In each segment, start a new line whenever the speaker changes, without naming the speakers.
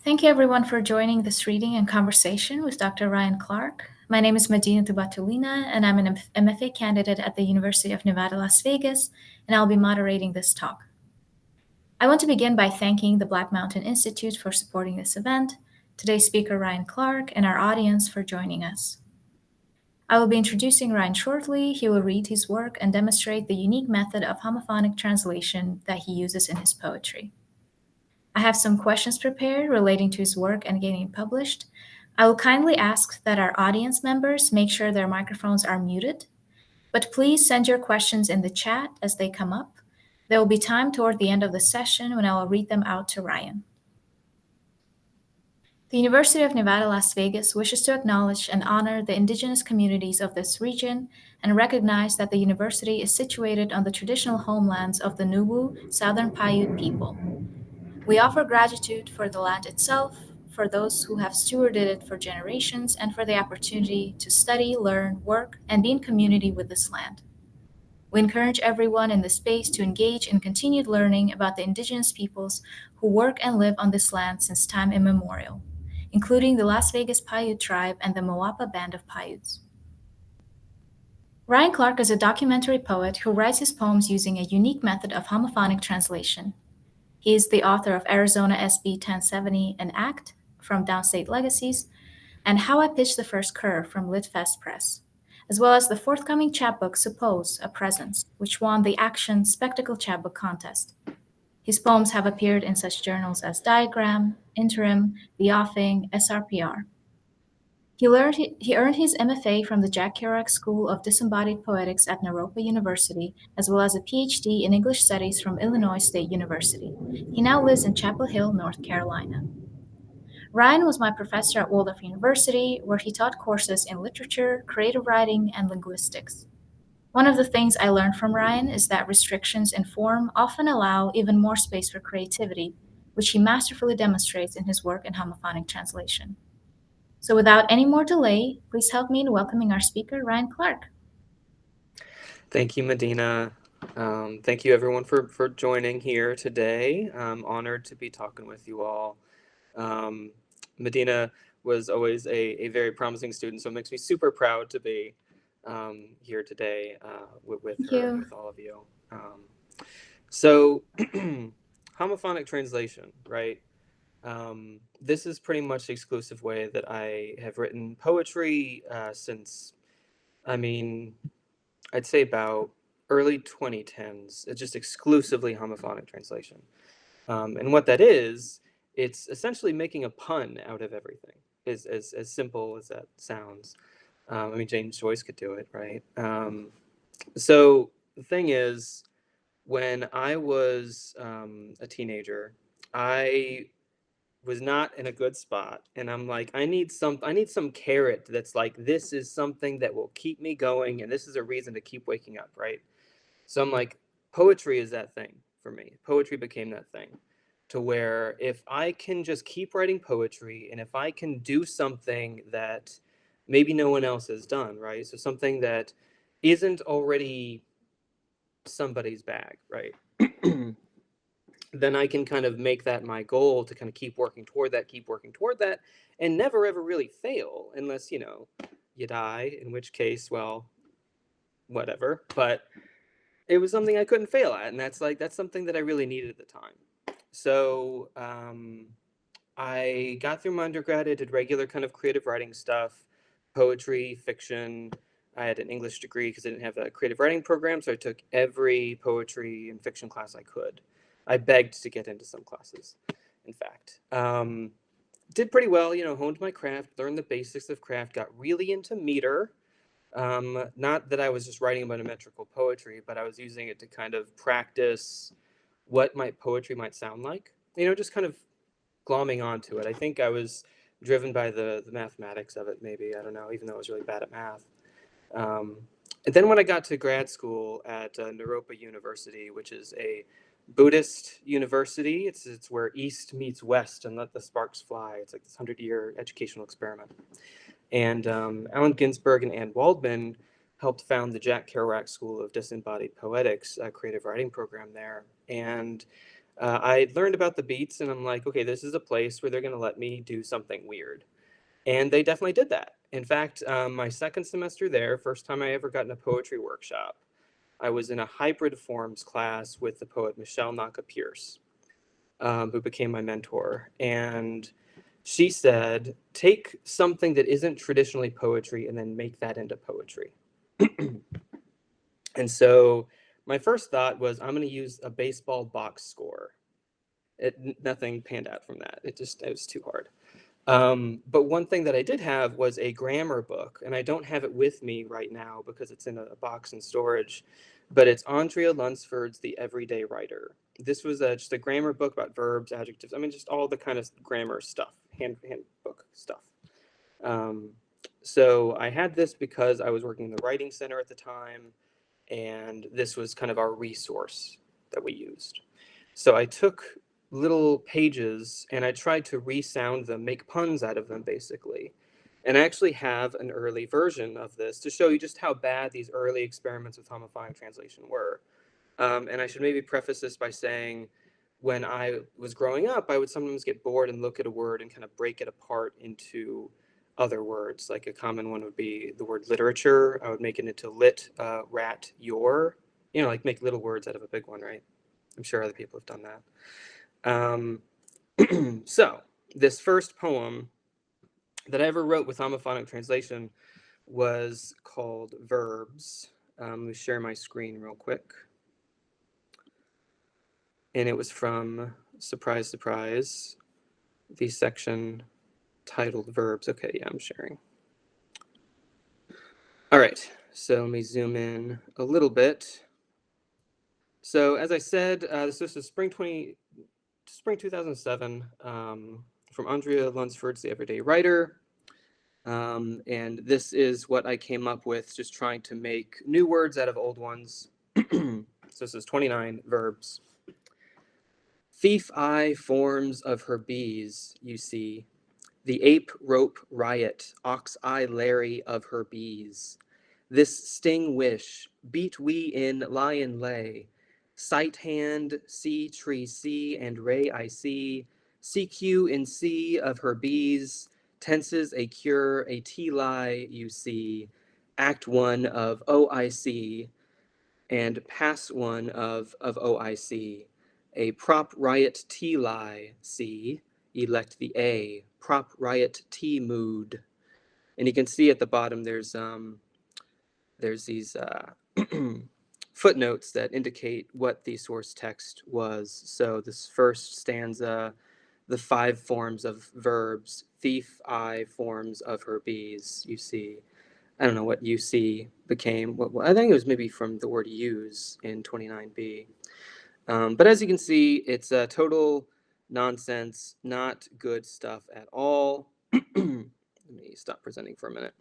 Thank you everyone for joining this reading and conversation with Dr. Ryan Clark. My name is Madina Tuhbatullina, and I'm an MFA candidate at the University of Nevada, Las Vegas, and I'll be moderating this talk. I want to begin by thanking the Black Mountain Institute for supporting this event, today's speaker Ryan Clark, and our audience for joining us. I will be introducing Ryan shortly. He will read his work and demonstrate the unique method of homophonic translation that he uses in his poetry. I have some questions prepared relating to his work and getting published. I will kindly ask that our audience members make sure their microphones are muted, but please send your questions in the chat as they come up. There will be time toward the end of the session when I will read them out to Ryan. The University of Nevada, Las Vegas wishes to acknowledge and honor the indigenous communities of this region and recognize that the university is situated on the traditional homelands of the Nuwu Southern Paiute people. We offer gratitude for the land itself, for those who have stewarded it for generations, and for the opportunity to study, learn, work, and be in community with this land. We encourage everyone in the space to engage in continued learning about the indigenous peoples who work and live on this land since time immemorial, including the Las Vegas Paiute tribe and the Moapa Band of Paiutes. Ryan Clark is a documentary poet who writes his poems using a unique method of homophonic translation. He is the author of Arizona SB 1070 and ACT from Downstate Legacies and How I Pitched the First Curve from LitFest Press, as well as the forthcoming chapbook Suppose, A Presence, which won the Action Spectacle Chapbook Contest. His poems have appeared in such journals as Diagram, Interim, The Offing, SRPR. He earned his MFA from the Jack Kerouac School of Disembodied Poetics at Naropa University, as well as a PhD in English Studies from Illinois State University. He now lives in Chapel Hill, North Carolina. Ryan was my professor at Waldorf University, where he taught courses in literature, creative writing, and linguistics. One of the things I learned from Ryan is that restrictions in form often allow even more space for creativity, which he masterfully demonstrates in his work in homophonic translation. So without any more delay, please help me in welcoming our speaker, Ryan Clark.
Thank you, Medina. Thank you, everyone, for joining here today. I'm honored to be talking with you all. Medina was always a very promising student, so it makes me super proud to be here today with her, with all of you. So, homophonic translation, right? This is pretty much the exclusive way that I have written poetry since, I'd say about early 2010s. It's just exclusively homophonic translation. And what that is, it's essentially making a pun out of everything, as simple as that sounds. James Joyce could do it, right? So the thing is, when I was a teenager, I was not in a good spot, and I'm like, I need some carrot that's like, this is something that will keep me going, and this is a reason to keep waking up, right? So I'm like, poetry is that thing for me. Poetry became that thing, to where if I can just keep writing poetry, and if I can do something that maybe no one else has done, right? So something that isn't already somebody's bag, right? Then I can kind of make that my goal to kind of keep working toward that, and never ever really fail, unless, you die, in which case, well, whatever. But it was something I couldn't fail at, and that's something that I really needed at the time. So I got through my undergrad. I did regular kind of creative writing stuff, poetry, fiction. I had an English degree because I didn't have a creative writing program, so I took every poetry and fiction class I could. I begged to get into some classes, in fact. Did pretty well, honed my craft, learned the basics of craft, got really into meter. Not that I was just writing about metrical poetry, but I was using it to kind of practice what my poetry might sound like. Just kind of glomming onto it. I think I was driven by the mathematics of it, maybe. I don't know, even though I was really bad at math. And then when I got to grad school at Naropa University, which is a Buddhist university, it's where East meets West and let the sparks fly. It's like this 100-year educational experiment. And Allen Ginsberg and Anne Waldman helped found the Jack Kerouac School of Disembodied Poetics, a creative writing program there. And I learned about the Beats, and I'm like, okay, this is a place where they're going to let me do something weird. And they definitely did that. In fact, my second semester there, first time I ever got in a poetry workshop, I was in a hybrid forms class with the poet Michelle Naka Pierce, who became my mentor. And she said, take something that isn't traditionally poetry and then make that into poetry. And so my first thought was, I'm going to use a baseball box score. Nothing panned out from that. It was too hard. But one thing that I did have was a grammar book, and I don't have it with me right now because it's in a box in storage, but it's Andrea Lunsford's The Everyday Writer. This was just a grammar book about verbs, adjectives, I mean, just all the kind of grammar stuff, handbook stuff. Um, so I had this because I was working in the writing center at the time, and this was kind of our resource that we used. So I took little pages and I tried to resound them, make puns out of them, basically. And I actually have an early version of this to show you just how bad these early experiments with homophonic translation were. And I should maybe preface this by saying, when I was growing up, I would sometimes get bored and look at a word and kind of break it apart into other words. Like a common one would be the word literature. I would make it into lit, rat, your, like make little words out of a big one, right? I'm sure other people have done that. So this first poem that I ever wrote with homophonic translation was called Verbs. Let me share my screen real quick. And it was from, surprise, surprise, the section titled Verbs. Okay, yeah, I'm sharing. All right, so let me zoom in a little bit. So as I said, this was spring 2007, from Andrea Lunsford's The Everyday Writer. And this is what I came up with, just trying to make new words out of old ones. So this is 29 verbs. Thief eye forms of her bees, you see. The ape rope riot, ox eye Larry of her bees. This sting wish, beat we in lion lay. Sight hand, see tree see, and ray I see. CQ in C of her bees. Tenses a cure, a T lie, you see. Act one of OIC, and pass one of OIC. A prop riot T lie, C. Elect the A, prop riot T mood. And you can see at the bottom there's these footnotes that indicate what the source text was. So this first stanza, the 5 forms of verbs, thief eye forms of her bees, you see. I don't know what UC became. I think it was maybe from the word use in 29b. But as you can see, it's a total nonsense, not good stuff at all. Let me stop presenting for a minute.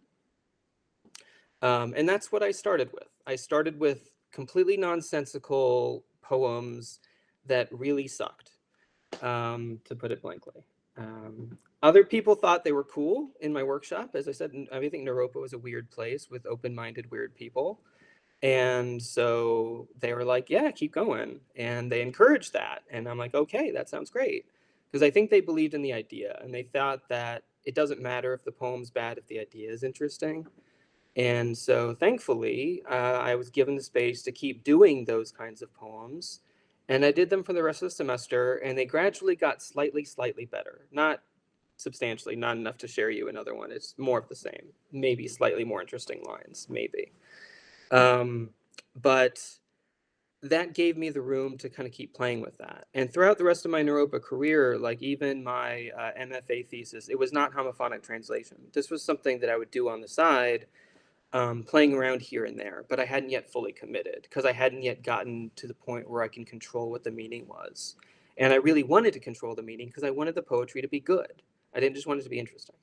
And that's what I started with. I started with completely nonsensical poems that really sucked, to put it blankly. Other people thought they were cool in my workshop. As I said, I think Naropa was a weird place with open-minded, weird people. And so they were like, yeah, keep going. And they encouraged that. And I'm like, okay, that sounds great. Because I think they believed in the idea and they thought that it doesn't matter if the poem's bad if the idea is interesting. And so thankfully, I was given the space to keep doing those kinds of poems. And I did them for the rest of the semester, and they gradually got slightly better. Not substantially, not enough to share you another one. It's more of the same, maybe slightly more interesting lines, maybe. But that gave me the room to kind of keep playing with that. And throughout the rest of my Naropa career, like even my MFA thesis, it was not homophonic translation. This was something that I would do on the side, playing around here and there, but I hadn't yet fully committed because I hadn't yet gotten to the point where I can control what the meaning was. And I really wanted to control the meaning because I wanted the poetry to be good. I didn't just want it to be interesting.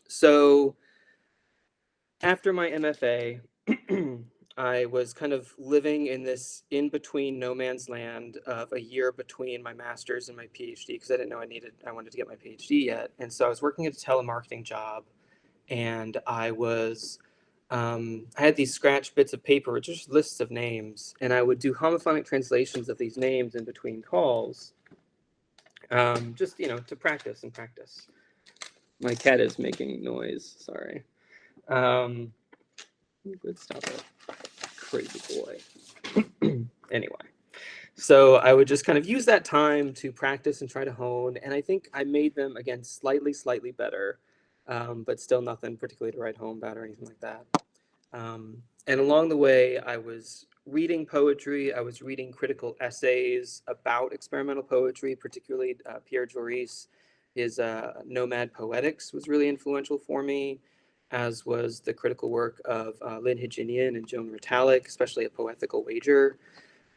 So after my MFA, I was kind of living in this in-between no man's land of a year between my master's and my PhD because I didn't know I wanted to get my PhD yet. And so I was working at a telemarketing job, and I was I had these scratch bits of paper with just lists of names, and I would do homophonic translations of these names in between calls, just to practice and practice. My cat is making noise. Sorry. Good, stop it, crazy boy. Anyway, so I would just kind of use that time to practice and try to hone, and I think I made them again slightly better, but still nothing particularly to write home about or anything like that. And along the way, I was reading poetry. I was reading critical essays about experimental poetry, particularly Pierre Joris. His Nomad Poetics was really influential for me, as was the critical work of Lynn Higinian and Joan Ritalik, especially A Poetical Wager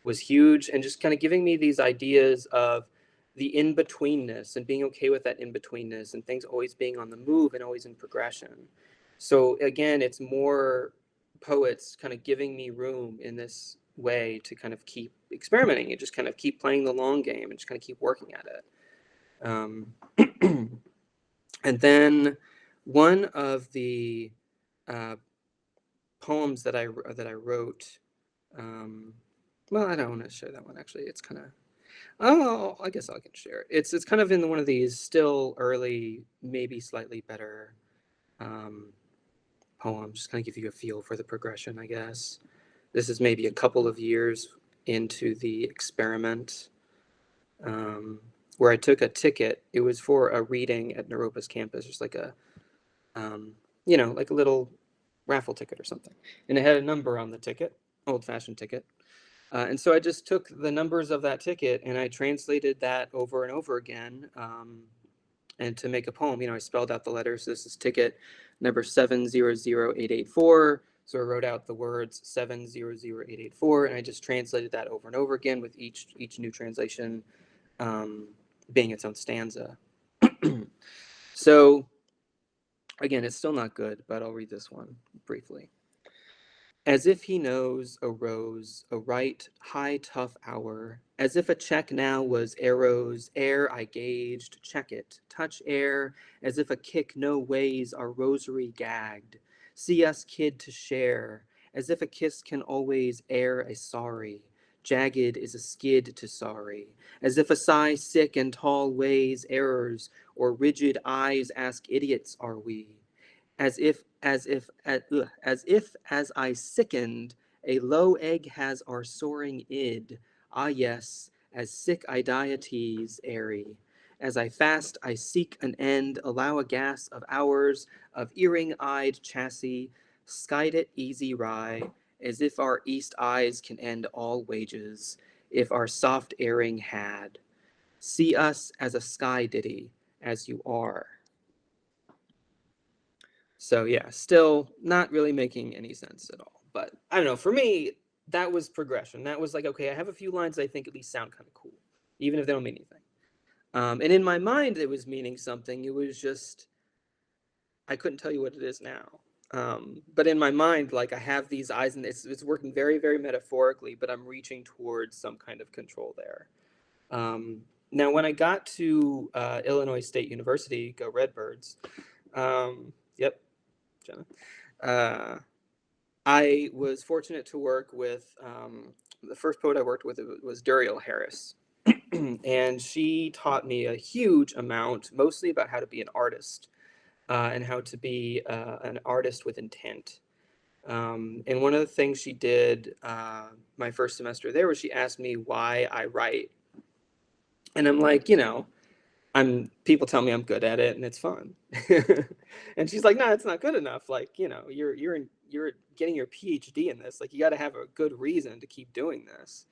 was huge, and just kind of giving me these ideas of the in-betweenness and being okay with that in-betweenness and things always being on the move and always in progression. So again, it's more poets kind of giving me room in this way to kind of keep experimenting and just kind of keep playing the long game and just kind of keep working at it. And then one of the poems that I wrote, well, I don't want to share that one actually. It's kind of, oh, I guess I can share it. It's kind of in one of these still early, maybe slightly better poems. Just kind of give you a feel for the progression, I guess. This is maybe a couple of years into the experiment, where I took a ticket. It was for a reading at Naropa's campus, just like a, like a little raffle ticket or something. And it had a number on the ticket, old-fashioned ticket. And so I just took the numbers of that ticket and I translated that over and over again, and to make a poem. I spelled out the letters. This is ticket number 700884. So I wrote out the words 700884, and I just translated that over and over again, with each new translation being its own stanza. So again, it's still not good, but I'll read this one briefly. As if he knows arose a right high tough hour, as if a check now was arrows, ere I gauged, check it, touch air, as if a kick no ways our rosary gagged, see us kid to share, as if a kiss can always air a sorry, jagged is a skid to sorry, as if a sigh sick and tall weighs errors, or rigid eyes ask idiots are we, as I sickened, a low egg has our soaring id. Ah yes, as sick I dieties airy. As I fast, I seek an end, allow a gas of hours of earring-eyed chassis, skied it easy rye, as if our east eyes can end all wages, if our soft airing had. See us as a sky ditty, as you are. So yeah, still not really making any sense at all. But I don't know, for me, that was progression. That was like, okay, I have a few lines that I think at least sound kind of cool, even if they don't mean anything. And in my mind, it was meaning something. It was just, I couldn't tell you what it is now. But in my mind, like I have these eyes, and it's working very, very metaphorically, but I'm reaching towards some kind of control there. Now, when I got to Illinois State University, go Redbirds, yep, Jenna. I was fortunate to work with, the first poet I worked with was Duriel Harris. And she taught me a huge amount, mostly about how to be an artist, and how to be an artist with intent. And one of the things she did my first semester there was she asked me why I write. And I'm like, people tell me I'm good at it and it's fun. And she's like, no, it's not good enough. Like, you're getting your PhD in this. Like, you got to have a good reason to keep doing this.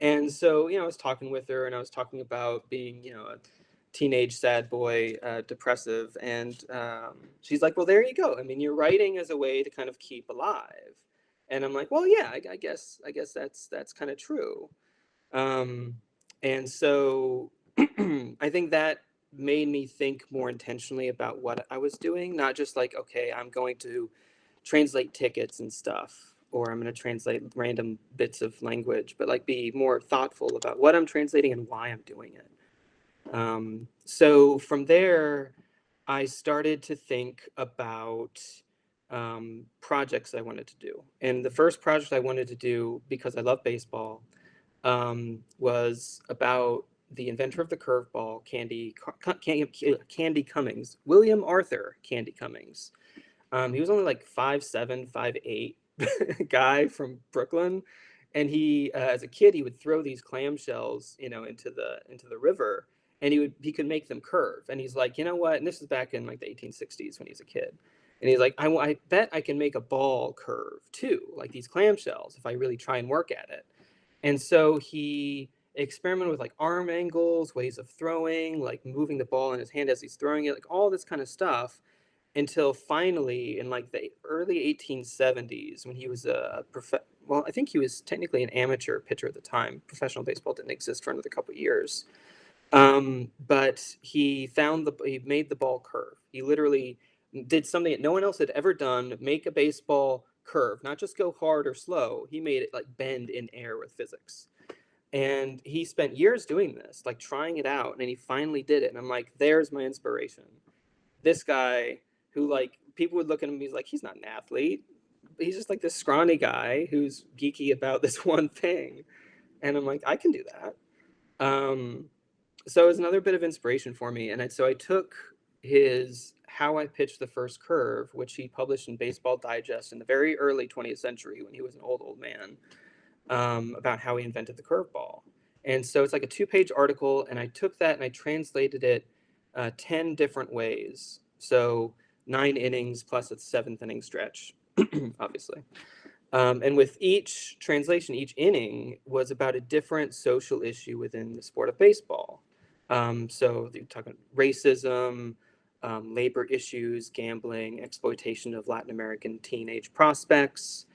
And so, I was talking with her and I was talking about being, a teenage sad boy, depressive. And she's like, well, there you go. I mean, you're writing as a way to kind of keep alive. And I'm like, well, yeah, I guess that's kind of true. And so I think that made me think more intentionally about what I was doing, not just like, okay, I'm going to translate tickets and stuff, or I'm going to translate random bits of language, but like be more thoughtful about what I'm translating and why I'm doing it. So from there, I started to think about projects I wanted to do. And the first project I wanted to do, because I love baseball, was about the inventor of the curveball, Candy Cummings, William Arthur Candy Cummings. He was only like 5'7", 5'8" guy from Brooklyn, and he, as a kid, he would throw these clamshells, into the river, and he could make them curve. And he's like, you know what? And this is back in like the 1860s when he was a kid. And he's like, I bet I can make a ball curve too, like these clamshells, if I really try and work at it. And so he experimented with like arm angles, ways of throwing, like moving the ball in his hand as he's throwing it, like all this kind of stuff, until finally in like the early 1870s, when he was well, I think he was technically an amateur pitcher at the time. Professional baseball didn't exist for another couple of years. But he made the ball curve. He literally did something that no one else had ever done, make a baseball curve, not just go hard or slow. He made it like bend in air with physics. And he spent years doing this, like trying it out, and he finally did it. And I'm like, there's my inspiration. This guy who, like, people would look at him, he's like, he's not an athlete. He's just like this scrawny guy who's geeky about this one thing. And I'm like, I can do that. So it was another bit of inspiration for me. And so I took his How I Pitched the First Curve, which he published in Baseball Digest in the very early 20th century when he was an old man, about how he invented the curveball. And so it's like a 2-page article, and I took that and I translated it 10 different ways. So 9 innings plus a 7th inning stretch, obviously. And with each translation, each inning was about a different social issue within the sport of baseball. So you're talking racism, labor issues, gambling, exploitation of Latin American teenage prospects,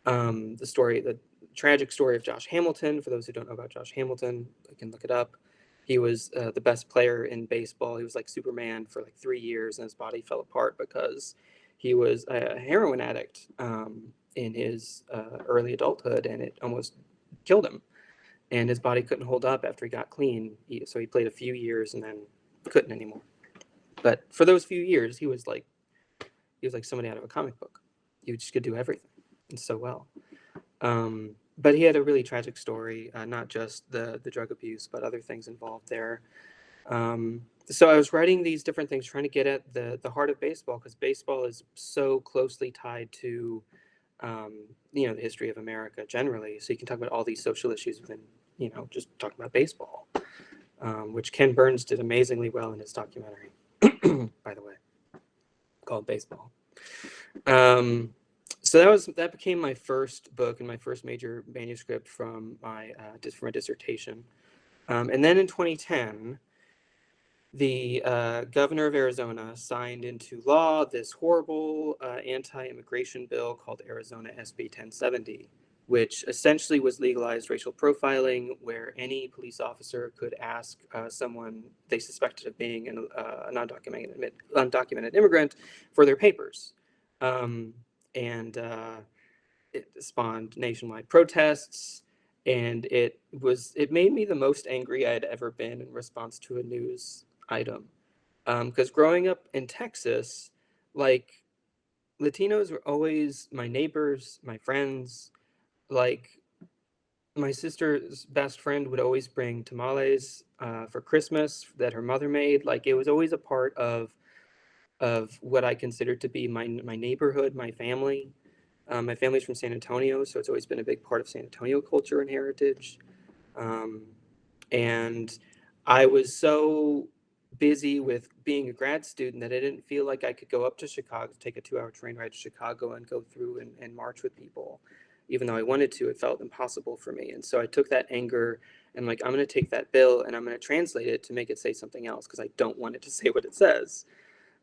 the tragic story of Josh Hamilton. For those who don't know about Josh Hamilton, you can look it up. He was the best player in baseball. He was like Superman for like 3 years, and his body fell apart because he was a heroin addict in his early adulthood, and it almost killed him. And his body couldn't hold up after he got clean. So he played a few years and then couldn't anymore. But for those few years, he was like somebody out of a comic book. He just could do everything and so well. But he had a really tragic story, not just the drug abuse, but other things involved there. So I was writing these different things, trying to get at the heart of baseball, because baseball is so closely tied to, the history of America generally. So you can talk about all these social issues within, just talking about baseball, which Ken Burns did amazingly well in his documentary, by the way, called Baseball. So that became my first book and my first major manuscript from my dissertation. And then in 2010, the governor of Arizona signed into law this horrible anti-immigration bill called Arizona SB 1070, which essentially was legalized racial profiling, where any police officer could ask someone they suspected of being an undocumented immigrant for their papers. And it spawned nationwide protests, and it made me the most angry I had ever been in response to a news item. Because growing up in Texas, like, Latinos were always my neighbors, my friends. Like, my sister's best friend would always bring tamales for Christmas that her mother made. Like, it was always a part of what I considered to be my neighborhood, my family. My family's from San Antonio, so it's always been a big part of San Antonio culture and heritage. Um, and I was so busy with being a grad student that I didn't feel like I could go up to Chicago, take a 2-hour train ride to Chicago and go through and march with people. Even though I wanted to, it felt impossible for me. And so I took that anger and, like, I'm going to take that bill and I'm going to translate it to make it say something else, because I don't want it to say what it says.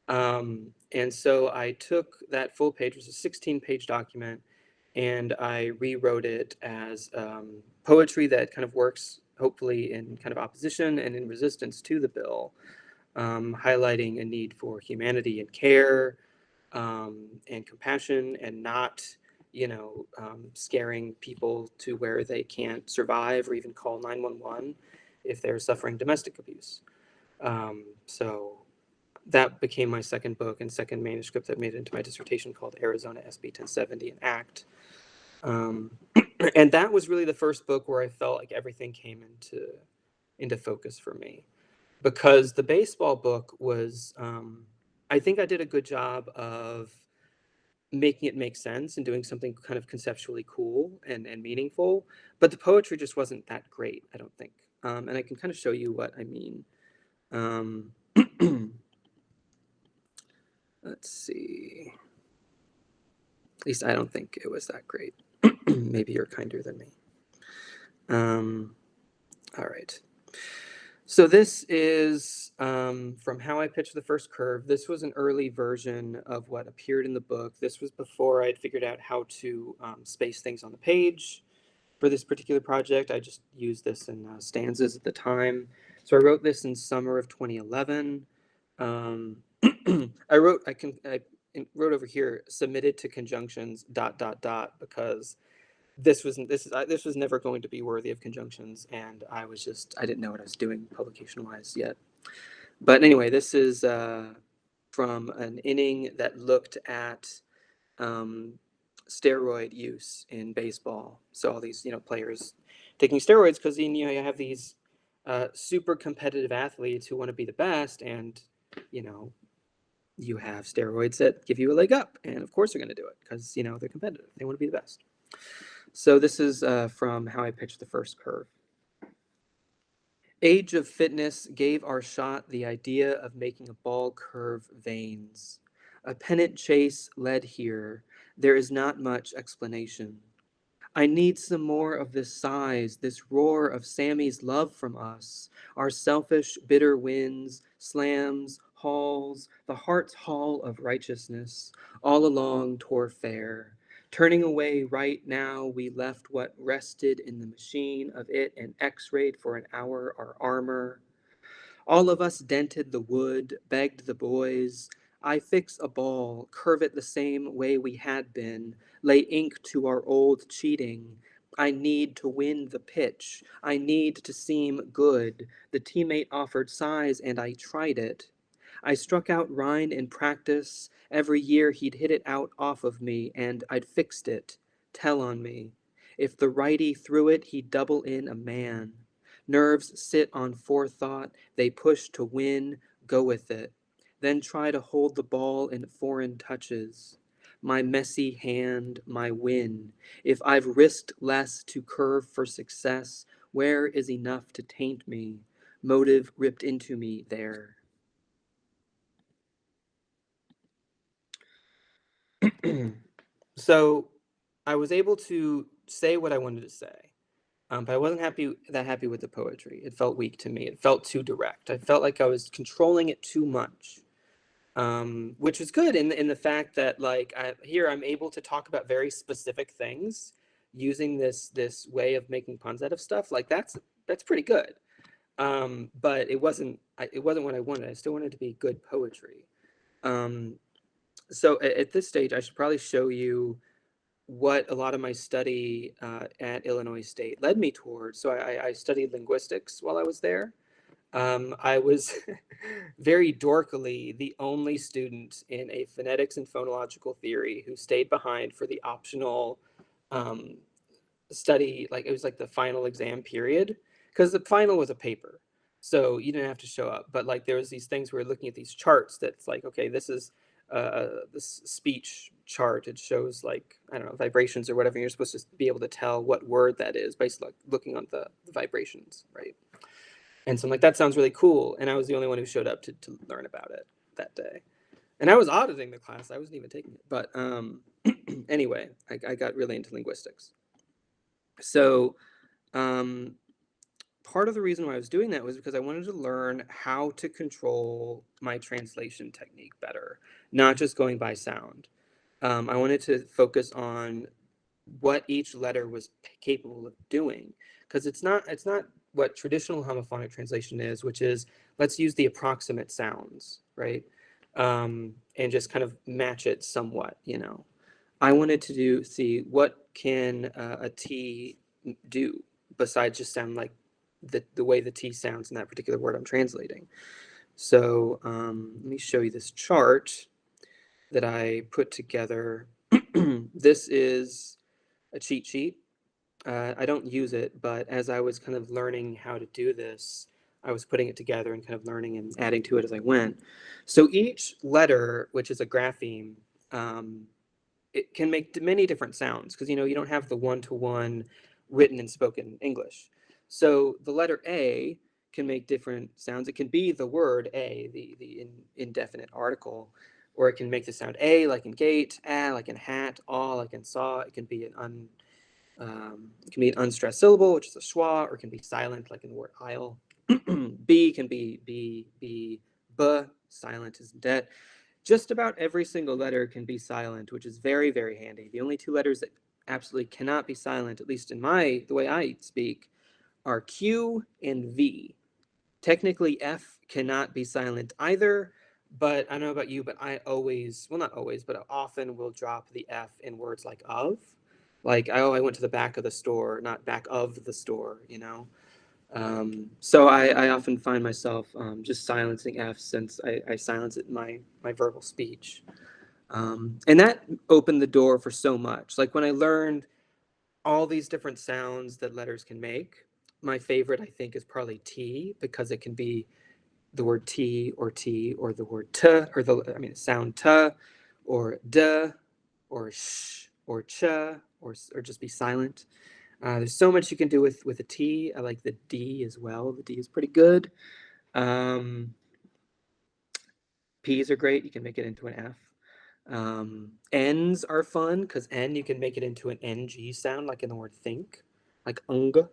And so I took that full page, it was a 16-page document, and I rewrote it as poetry that kind of works, hopefully, in kind of opposition and in resistance to the bill, highlighting a need for humanity and care, and compassion, and not, scaring people to where they can't survive or even call 911 if they're suffering domestic abuse. So that became my second book and second manuscript that made it into my dissertation, called Arizona SB 1070, an act. And that was really the first book where I felt like everything came into focus for me, because the baseball book was, I think I did a good job of making it make sense and doing something kind of conceptually cool and meaningful, but the poetry just wasn't that great, I don't think. And I can kind of show you what I mean. Um, let's see. At least I don't think it was that great. Maybe you're kinder than me. All right. So this is from How I Pitched the First Curve. This was an early version of what appeared in the book. This was before I'd figured out how to space things on the page for this particular project. I just used this in stanzas at the time. So I wrote this in summer of 2011. I wrote over here, submitted to conjunctions ... because this was never going to be worthy of conjunctions, and I didn't know what I was doing publication wise yet. But anyway, this is from an inning that looked at steroid use in baseball. So all these players taking steroids because you have these super competitive athletes who want to be the best, and you have steroids that give you a leg up, and of course they're going to do it because they're competitive. They want to be the best. So this is from How I Pitched the First Curve. Age of fitness gave our shot the idea of making a ball curve veins. A pennant chase led here. There is not much explanation. I need some more of this size, this roar of Sammy's love from us, our selfish, bitter winds, slams, hauls, the heart's hall of righteousness, all along tore fair. Turning away right now, we left what rested in the machine of it and x-rayed for an hour our armor. All of us dented the wood, begged the boys. I fix a ball, curve it the same way we had been, lay ink to our old cheating. I need to win the pitch. I need to seem good. The teammate offered size and I tried it. I struck out Rhine in practice. Every year he'd hit it out off of me and I'd fixed it. Tell on me. If the righty threw it, he'd double in a man. Nerves sit on forethought. They push to win, go with it. Then try to hold the ball in foreign touches. My messy hand, my win. If I've risked less to curve for success, where is enough to taint me? Motive ripped into me there. So I was able to say what I wanted to say. But I wasn't happy with the poetry. It felt weak to me. It felt too direct. I felt like I was controlling it too much, which was good in the fact that I'm able to talk about very specific things using this way of making puns out of stuff. Like that's pretty good. But it wasn't what I wanted. I still wanted it to be good poetry. So at this stage, I should probably show you what a lot of my study at Illinois State led me towards. So I studied linguistics while I was there. I was very dorkily the only student in a phonetics and phonological theory who stayed behind for the optional um, study. Like it was like the final exam period, because the final was a paper, so you didn't have to show up. But like there was these things where we're looking at these charts that's like, okay, this is this speech chart. It shows like, I don't know, vibrations or whatever. You're supposed to be able to tell what word that is by looking on the vibrations, right? And so I'm like, that sounds really cool. And I was the only one who showed up to learn about it that day. And I was auditing the class. I wasn't even taking it. But anyway, I got really into linguistics. So um, part of the reason why I was doing that was because I wanted to learn how to control my translation technique better, not just going by sound. I wanted to focus on what each letter was capable of doing, because it's not what traditional homophonic translation is, which is, let's use the approximate sounds, right? And just kind of match it somewhat. I wanted to see what can a T do besides just sound like the way the T sounds in that particular word I'm translating. So let me show you this chart that I put together. This is a cheat sheet. I don't use it, but as I was kind of learning how to do this, I was putting it together and kind of learning and adding to it as I went. So each letter, which is a grapheme, um, it can make many different sounds because you don't have the one-to-one written and spoken English. So the letter A can make different sounds. It can be the word A, the indefinite article, or it can make the sound A like in gate, like in hat, like in saw. It can be an unstressed syllable, which is a schwa, or it can be silent like in the word aisle. B can be b, silent is det. Just about every single letter can be silent, which is very, very handy. The only two letters that absolutely cannot be silent, at least in the way I speak, are Q and V. Technically, F cannot be silent either, but I don't know about you, but I always, well, not always, but often will drop the F in words like of. Like, I went to the back of the store, not back of the store. So I often find myself just silencing F since I silence it in my verbal speech. And that opened the door for so much. Like when I learned all these different sounds that letters can make, my favorite, I think, is probably T because it can be the word T, or the word T, or sound T, or D, or sh, or ch, or just be silent. There's so much you can do with a T. I like the D as well. The D is pretty good. P's are great. You can make it into an F. N's are fun because N you can make it into an NG sound, like in the word think, like unga.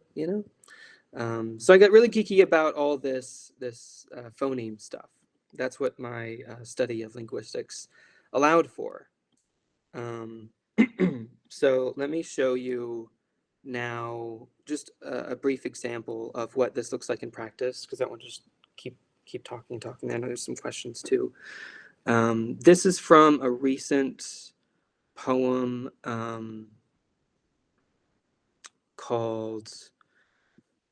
So I got really geeky about all this phoneme stuff. That's what my study of linguistics allowed for. Um, so let me show you now just a brief example of what this looks like in practice, because I want to just keep talking and talking. I know there's some questions too. This is from a recent poem called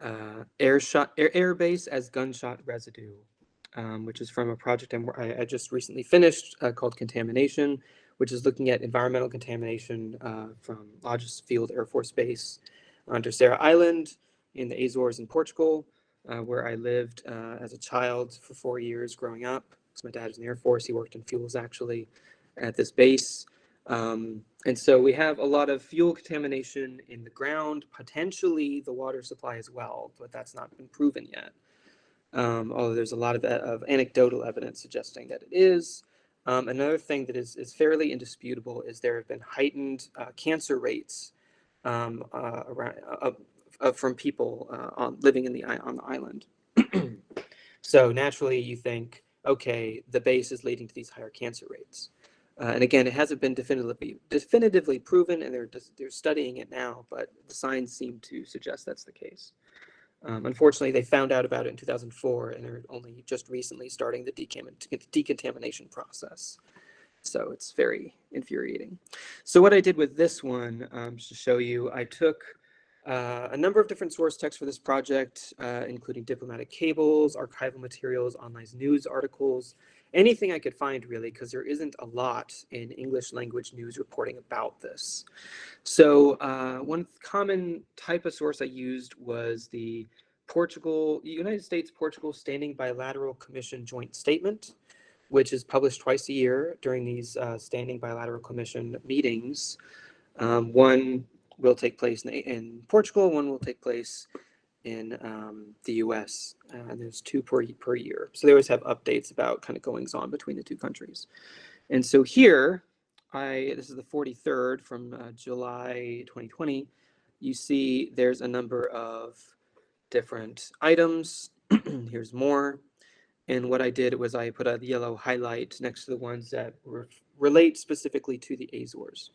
Airbase as Gunshot Residue, which is from a project I just recently finished called Contamination, which is looking at environmental contamination from Lodges Field Air Force Base on Terceira Island in the Azores in Portugal, where I lived as a child for 4 years growing up. Because my dad was in the Air Force. He worked in fuels actually at this base. And so we have a lot of fuel contamination in the ground, potentially the water supply as well, but that's not been proven yet. Although there's a lot of anecdotal evidence suggesting that it is. Another thing that is fairly indisputable is there have been heightened cancer rates from people living on the island. So naturally you think, okay, the base is leading to these higher cancer rates. And again, it hasn't been definitively proven, and they're studying it now, but the signs seem to suggest that's the case. Unfortunately, they found out about it in 2004, and they're only just recently starting the decontamination process. So it's very infuriating. So what I did with this one, just to show you, I took a number of different source texts for this project, including diplomatic cables, archival materials, online news articles, anything I could find really, because there isn't a lot in English language news reporting about this. So one common type of source I used was the United States-Portugal Standing Bilateral Commission Joint Statement, which is published twice a year during these Standing Bilateral Commission meetings. One will take place in Portugal, one will take place in the US, and there's two per year. So they always have updates about kind of goings on between the two countries. And so here, this is the 43rd from July 2020, you see there's a number of different items. Here's more. And what I did was I put a yellow highlight next to the ones that relate specifically to the Azores.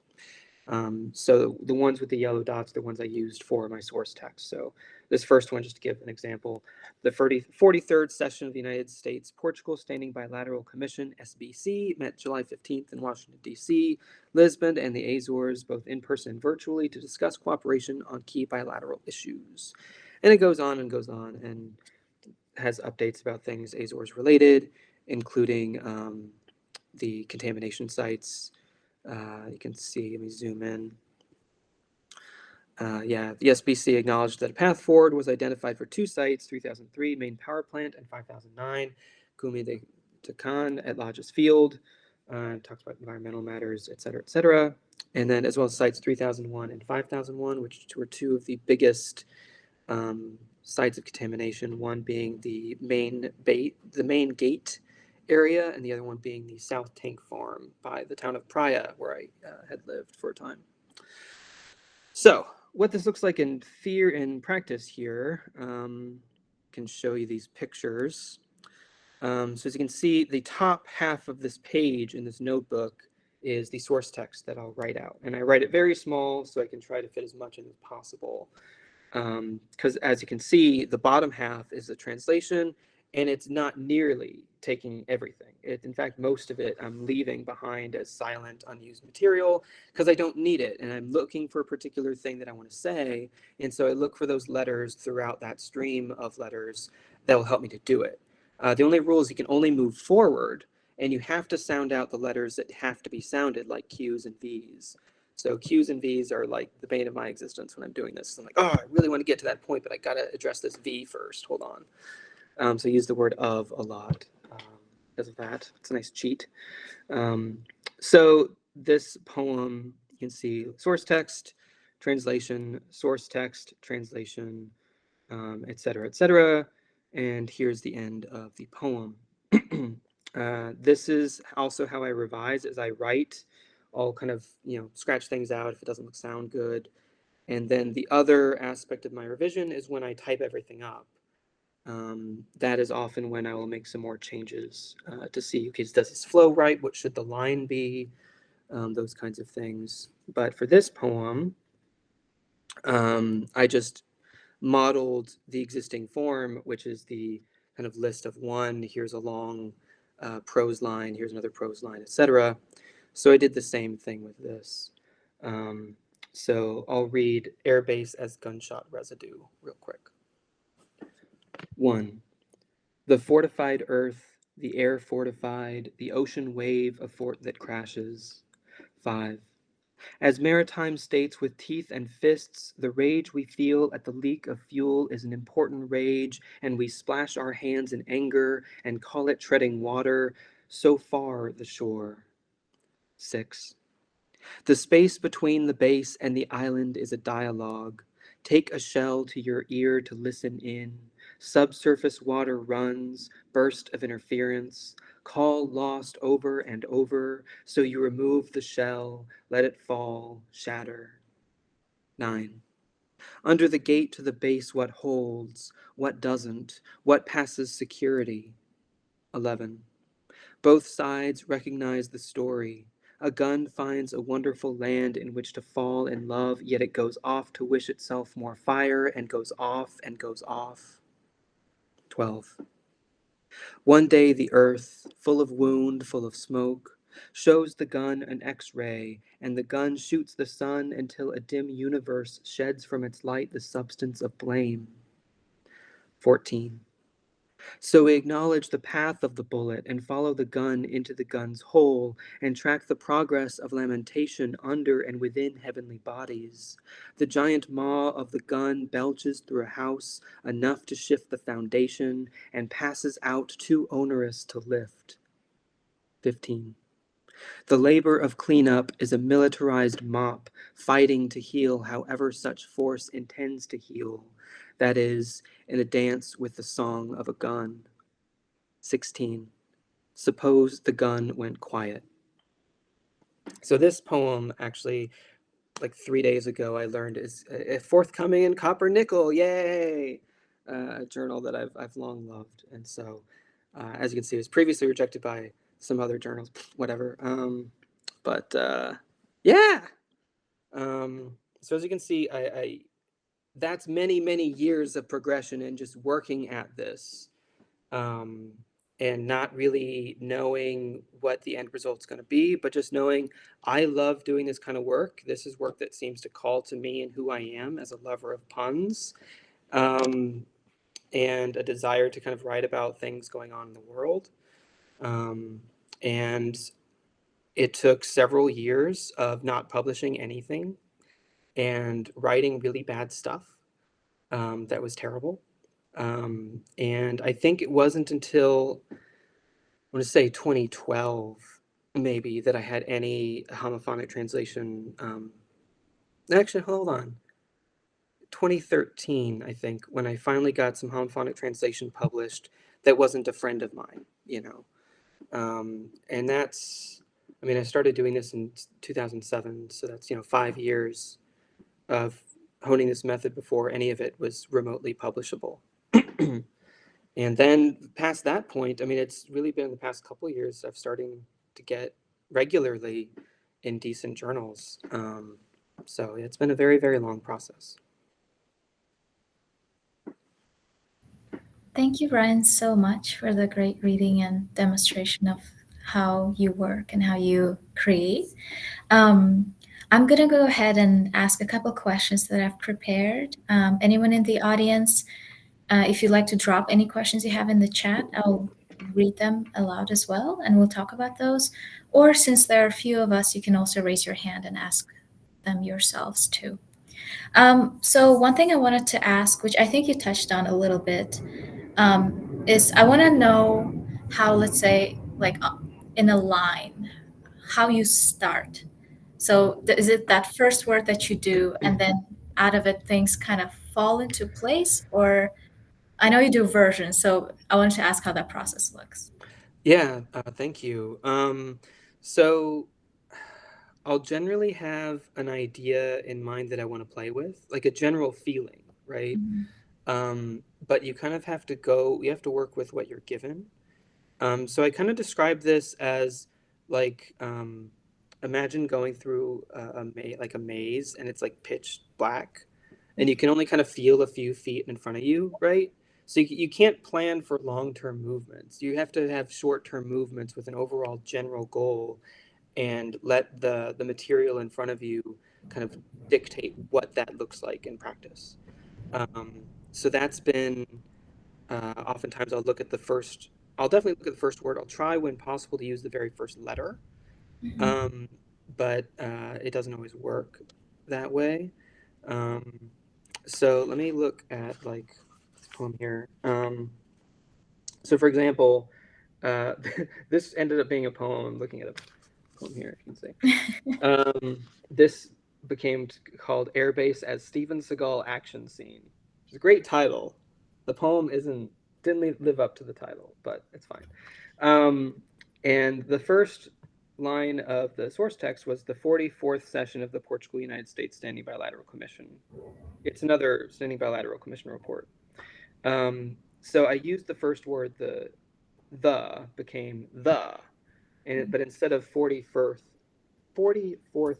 So the ones with the yellow dots are the ones I used for my source text. So this first one, just to give an example, the 43rd session of the United States-Portugal Standing Bilateral Commission, SBC, met July 15th in Washington, D.C., Lisbon, and the Azores, both in person and virtually, to discuss cooperation on key bilateral issues. And it goes on and has updates about things Azores related. including the contamination sites. You can see, let me zoom in. The SBC acknowledged that a path forward was identified for 2 sites, 3003 main power plant and 5009 Gumi de Takan at Lodges Field. Talks about environmental matters, et cetera, et cetera. And then as well as sites 3001 and 5001, which were 2 of the biggest sites of contamination, one being the main gate area, and the other one being the South Tank Farm by the town of Praia, where I had lived for a time. So what this looks like in practice here, can show you these pictures. So as you can see, the top half of this page in this notebook is the source text that I'll write out. And I write it very small so I can try to fit as much in as possible. Because as you can see, the bottom half is the translation, and it's not nearly taking everything. In fact, most of it I'm leaving behind as silent, unused material because I don't need it, and I'm looking for a particular thing that I want to say, and so I look for those letters throughout that stream of letters that will help me to do it. The only rule is you can only move forward, and you have to sound out the letters that have to be sounded, like Q's and V's. So Q's and V's are like the bane of my existence when I'm doing this. I'm like, oh, I really want to get to that point, but I got to address this V first. Hold on. So I use the word of a lot because of that. It's a nice cheat. So this poem, you can see source text, translation, source text, translation, et cetera, et cetera. And here's the end of the poem. This is also how I revise as I write. I'll kind of, scratch things out if it doesn't sound good. And then the other aspect of my revision is when I type everything up. That is often when I will make some more changes to see, okay, does this flow right? What should the line be? Those kinds of things. But for this poem, I just modeled the existing form, which is the kind of list of one. Here's a long prose line, here's another prose line, etc. So I did the same thing with this. So I'll read airbase as gunshot residue real quick. 1. The fortified earth, the air fortified, the ocean wave, a fort that crashes. 5. As maritime states with teeth and fists, the rage we feel at the leak of fuel is an important rage, and we splash our hands in anger and call it treading water, so far the shore. 6. The space between the base and the island is a dialogue. Take a shell to your ear to listen in. Subsurface water runs, burst of interference. Call lost over and over, so you remove the shell, let it fall, shatter. 9. Under the gate to the base, what holds, what doesn't, what passes security. 11. Both sides recognize the story. A gun finds a wonderful land in which to fall in love, yet it goes off to wish itself more fire and goes off and goes off. 12. One day the earth, full of wound, full of smoke, shows the gun an X-ray, and the gun shoots the sun until a dim universe sheds from its light the substance of blame. 14. So we acknowledge the path of the bullet and follow the gun into the gun's hole and track the progress of lamentation under and within heavenly bodies. The giant maw of the gun belches through a house enough to shift the foundation and passes out too onerous to lift. 15. The labor of cleanup is a militarized mop fighting to heal however such force intends to heal. That is, in a dance with the song of a gun. 16. Suppose the gun went quiet. So this poem actually, like 3 days ago, I learned is forthcoming in Copper Nickel. Yay! A journal that I've long loved. And so, as you can see, it was previously rejected by some other journals, whatever. Yeah. So as you can see, I that's many, many years of progression and just working at this. And not really knowing what the end result's going to be, but just knowing I love doing this kind of work. This is work that seems to call to me and who I am as a lover of puns, and a desire to kind of write about things going on in the world. Um, and it took several years of not publishing anything and writing really bad stuff that was terrible. And I think it wasn't until, I want to say 2012, maybe, that I had any homophonic translation. Actually, hold on. 2013, I think, when I finally got some homophonic translation published that wasn't a friend of mine, you know. And that's, I mean, I started doing this in 2007, so that's, 5 years of honing this method before any of it was remotely publishable. And then past that point, I mean, it's really been the past couple of years of starting to get regularly in decent journals. So it's been a very, very long process.
Thank you, Ryan, so much for the great reading and demonstration of how you work and how you create. Um, I'm going to go ahead and ask a couple questions that I've prepared. Anyone in the audience, if you'd like to drop any questions you have in the chat, I'll read them aloud as well, and we'll talk about those. Or since there are a few of us, you can also raise your hand and ask them yourselves too. So one thing I wanted to ask, which I think you touched on a little bit, is I want to know how, let's say, like in a line, how you start. So is it that first word that you do, and then out of it things kind of fall into place, or I know you do versions, so I wanted to ask how that process looks.
Yeah, thank you. So I'll generally have an idea in mind that I want to play with, like a general feeling, right?
Mhm.
But you kind of have to you have to work with what you're given. So I kind of describe this as like, imagine going through like a maze, and it's like pitch black, and you can only kind of feel a few feet in front of you, right? So you can't plan for long-term movements. You have to have short-term movements with an overall general goal, and let the material in front of you kind of dictate what that looks like in practice. So that's been, oftentimes I'll definitely look at the first word. I'll try when possible to use the very first letter,
Mhm.
um, but it doesn't always work that way. Um, so let me look at like this poem here. So for example, uh, this ended up being a poem. I'm looking at a poem here, if you can see. This became called Airbase as Steven Seagal Action Scene. It's a great title. The poem didn't live up to the title, but it's fine. Um, and the first line of the source text was the 44th session of the Portugal United States Standing Bilateral Commission. It's another Standing Bilateral Commission report. So I used the first word, the became the, but instead of 44th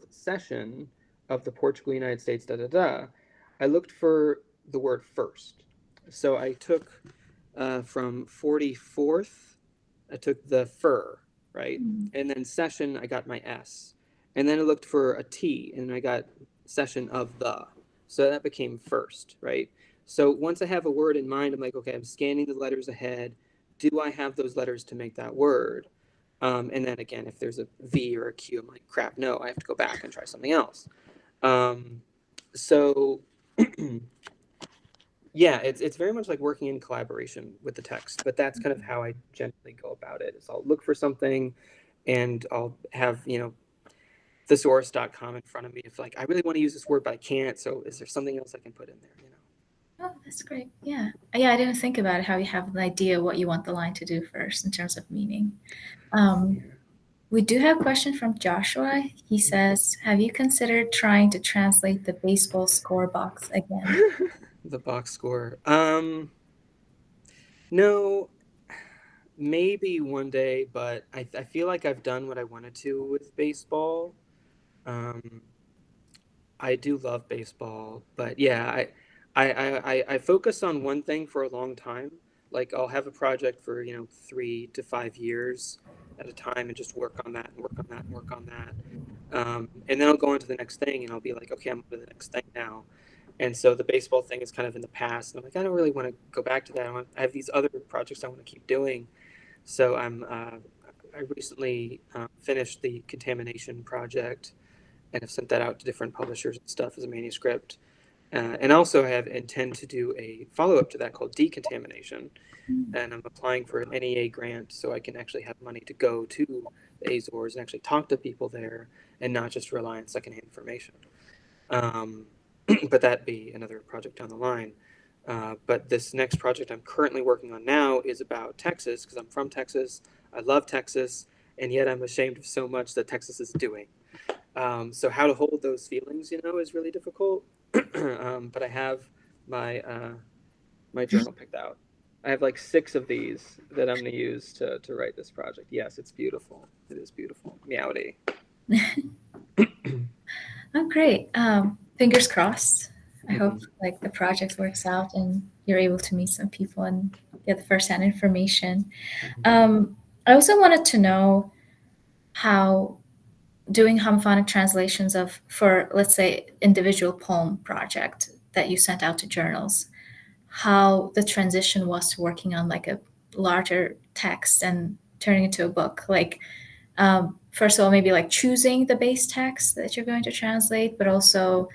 session of the Portugal United States, da da da, I looked for the word first. So I took, from 44th, I took the fur, right?
Mhm.
And then session, I got my S. And then I looked for a T, and I got session of the. So that became first, right? So once I have a word in mind, I'm like, okay, I'm scanning the letters ahead. Do I have those letters to make that word? And then again, if there's a V or a Q, I'm like, crap, no, I have to go back and try something else. Um, so yeah, it's very much like working in collaboration with the text, but that's kind of how I generally go about it. Is I'll look for something, and I'll have, thesaurus.com in front of me. If like I really want to use this word but I can't, so is there something else I can put in there?
Oh, that's great. Yeah. Yeah, I didn't think about it, how you have an idea what you want the line to do first in terms of meaning. Um, we do have a question from Joshua. He says, have you considered trying to translate the baseball score box again?
The box score. No, maybe one day, but I feel like I've done what I wanted to with baseball. Um, I do love baseball, but yeah, I focus on one thing for a long time. Like I'll have a project for, 3 to 5 years at a time, and just work on that and work on that and work on that. And then I'll go on to the next thing, and I'll be like, okay, I'm on to the next thing now. And so the baseball thing is kind of in the past, and I'm like, I don't really want to go back to that. I have these other projects I want to keep doing. So I'm I recently finished the contamination project and have sent that out to different publishers and stuff as a manuscript. And also have intend to do a follow-up to that called decontamination. And I'm applying for an NEA grant so I can actually have money to go to the Azores and actually talk to people there and not just rely on secondhand information. Um, but that'd be another project down the line. But this next project I'm currently working on now is about Texas because I'm from Texas. I love Texas, and yet I'm ashamed of so much that Texas is doing. So how to hold those feelings, is really difficult. But I have my my journal picked out. I have like 6 of these that I'm going to use to write this project. Yes, it's beautiful. It is beautiful. Meowdy.
Oh, great. Fingers crossed. I hope
Mhm.
like the project works out and you're able to meet some people and get the first-hand information. I also wanted to know how doing homophonic translations of, for let's say, individual poem project that you sent out to journals, how the transition was to working on like a larger text and turning it into a book. Like, first of all, maybe like choosing the base text that you're going to translate, but also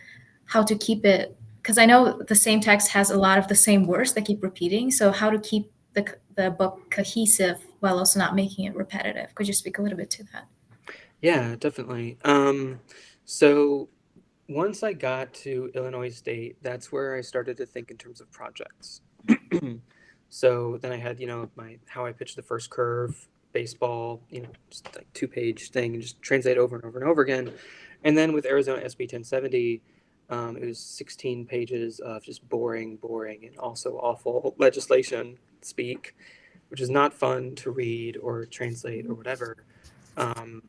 how to keep it, because I know the same text has a lot of the same words that keep repeating. So how to keep the book cohesive while also not making it repetitive. Could you speak a little bit to that?
Yeah, definitely. So once I got to Illinois State, that's where I started to think in terms of projects. So then I had, my how I pitched the first curve, baseball, just like 2-page thing, and just translate over and over and over again. And then with Arizona SB 1070, it was 16 pages of just boring, boring, and also awful legislation speak, which is not fun to read or translate or whatever. Um,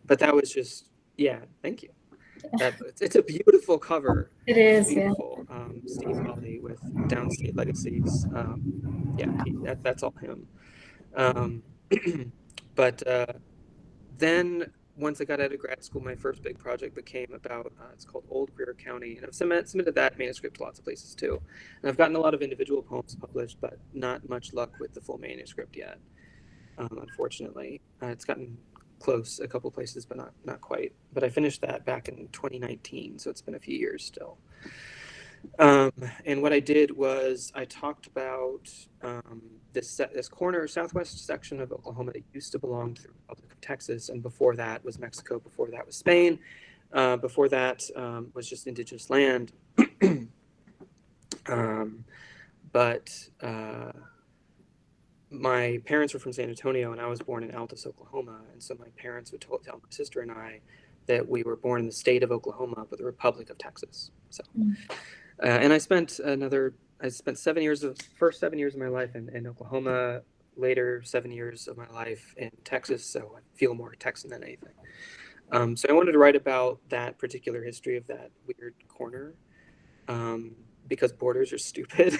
but that was just, yeah, thank you. It's a beautiful cover.
It
It's
is, yeah.
beautiful. Steve Hawley with Downstate Legacies. Yeah, that's all him. Um, but then once I got out of grad school, my first big project became about it's called Old Greer County, and I've submitted that manuscript to lots of places too. And I've gotten a lot of individual poems published, but not much luck with the full manuscript yet. Unfortunately, it's gotten close a couple places, but not quite. But I finished that back in 2019, so it's been a few years still. Um, and what I did was I talked about this corner southwest section of Oklahoma that used to belong to the Republic of Texas, and before that was Mexico. Before that was Spain. Before that was just indigenous land. um, but my parents were from San Antonio, and I was born in Altus, Oklahoma. And so my parents would tell my sister and I that we were born in the state of Oklahoma, but the Republic of Texas. So, and I spent 7 years of first 7 years of my life in Oklahoma, later 7 years of my life in Texas. So I feel more Texan than anything. So I wanted to write about that particular history of that weird corner um, because borders are stupid,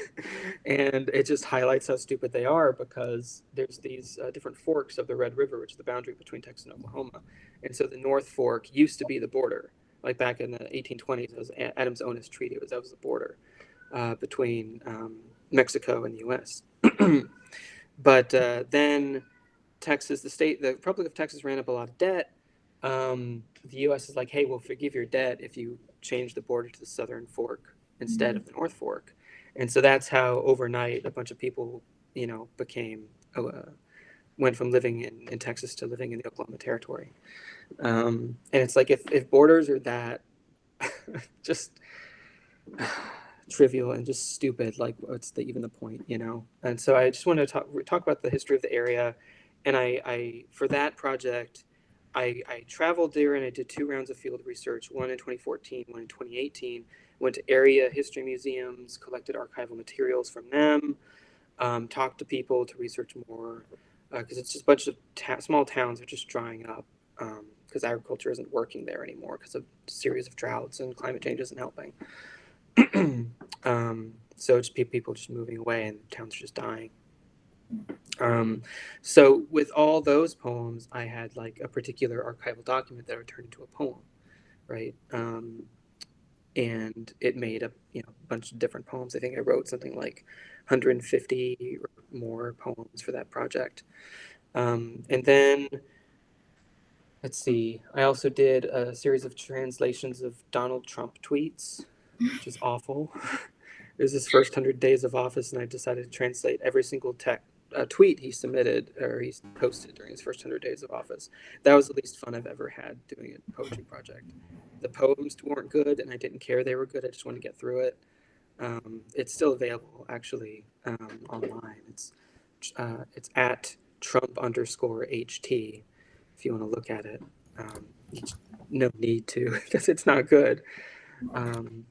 and it just highlights how stupid they are because there's these different forks of the Red River, which is the boundary between Texas and Oklahoma, and so the North Fork used to be the border. Like back in the 1820s, it was Adams-Onis Treaty. That was the border between Mexico and the U.S. But then the Republic of Texas ran up a lot of debt. The U.S. is like, hey, we'll forgive your debt if you change the border to the Southern Fork instead of the North Fork. And so that's how overnight a bunch of people, became went from living in Texas to living in the Oklahoma Territory. And it's like if borders are that just trivial and just stupid, like what's even the point? And so I just want to talk about the history of the area, and I for that project, I traveled there and I did 2 rounds of field research, one in 2014, one in 2018. Went to area history museums, collected archival materials from them, talked to people to research more, because it's just a bunch of small towns are just drying up because agriculture isn't working there anymore because of a series of droughts and climate change isn't helping. So it's people just moving away and towns are just dying. So with all those poems, I had like a particular archival document that would turn into a poem, right? And it made a bunch of different poems. I think I wrote something like 150 or more poems for that project. And then, let's see, I also did a series of translations of Donald Trump tweets, which is awful. It was his first 100 days of office, and I decided to translate every single tweet he submitted or he posted during his first 100 days of office. That was the least fun I've ever had doing a poetry project. The poems weren't good, and I didn't care they were good. I just wanted to get through it. It's still available, actually, online. It's at Trump_HT if you want to look at it. Um, no need to because it's not good. Um,